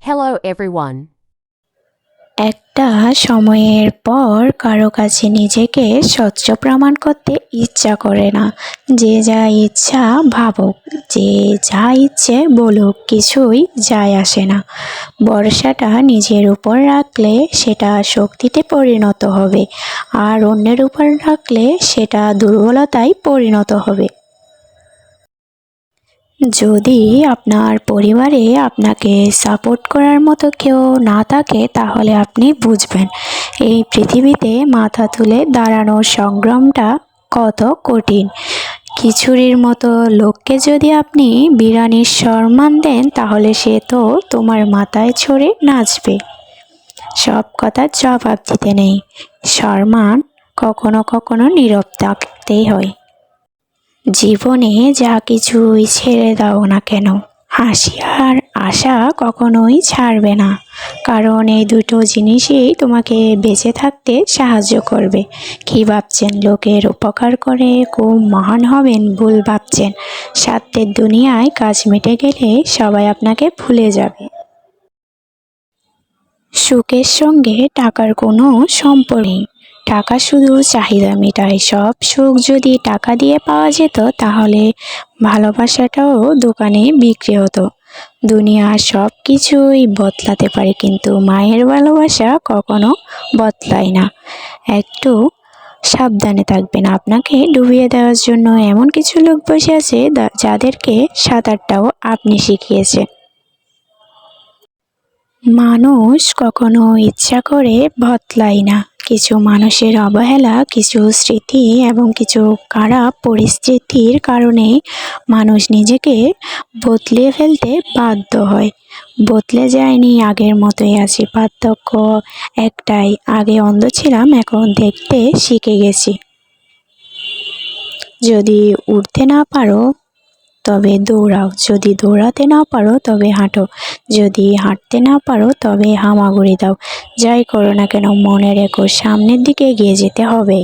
Hello, everyone. একটা সময়ের পর কারো কাছে নিজেকে স্বচ্ছ প্রমাণ করতে ইচ্ছা করে না। যে যা ইচ্ছা ভাবুক, যে যা ইচ্ছে বলুক, কিছুই যায় আসে না। ভরসাটা নিজের উপর রাখলে সেটা শক্তিতে পরিণত হবে, আর অন্যের উপর রাখলে সেটা দুর্বলতায় পরিণত হবে। যদি আপনার পরিবারে আপনাকে সাপোর্ট করার মতো কেউ না থাকে, তাহলে আপনি বুঝবেন এই পৃথিবীতে মাথা তুলে দাঁড়ানোর সংগ্রামটা কত কঠিন। খিচুড়ির মতো লোককে যদি আপনি বিরিয়ানির সম্মান দেন, তাহলে সে তো তোমার মাথায় ছড়ে নাচবে। সব কথার জবাব দিতে নেই, সম্মান কখনো কখনো নীরব থাকতেই হয়। জীবনে যা কিছুই ছেড়ে দাও না কেন, হাসি আর আশা কখনোই ছাড়বে না, কারণ এই দুটো জিনিসই তোমাকে বেঁচে থাকতে সাহায্য করবে। কি ভাবছেন লোকের উপকার করে খুব মহান হবেন? ভুল ভাবছেন। স্বার্থের দুনিয়ায় কাজ মিটে গেলে সবাই আপনাকে ভুলে যাবে। সুখের সঙ্গে টাকার কোনো সম্পর্ক নেই। টাকা শুধু চাহিদা মেটায়। সব সুখ যদি টাকা দিয়ে পাওয়া যেত, তাহলে ভালোবাসাটাও দোকানে বিক্রি হতো। দুনিয়ার সব কিছুই বদলাতে পারে, কিন্তু মায়ের ভালোবাসা কখনো বদলায় না। একটু সাবধানে থাকবেন, আপনাকে ডুবিয়ে দেওয়ার জন্য এমন কিছু লোক বসে আছে যাদেরকে সাঁতারটাও আপনি শিখিয়েছেন। মানুষ কখনো ইচ্ছা করে বদলায় না। কিছু মানুষের অবহেলা, কিছু স্মৃতি এবং কিছু খারাপ পরিস্থিতির কারণে মানুষ নিজেকে বদলে ফেলতে বাধ্য হয়। বদলে যায়নি, আগের মতোই আছি। পার্থক্য একটাই, আগে অন্ধ ছিলাম, এখন দেখতে শিখে গেছি। যদি উড়তে না পারো তবে দৌড়াও, যদি দৌড়াতে না পারো তবে হাঁটো, যদি হাঁটতে না পারো তবে হামাগুড়ি দাও। যাই করো না কেন, মনে রেখো সামনের দিকে এগিয়ে যেতে হবে।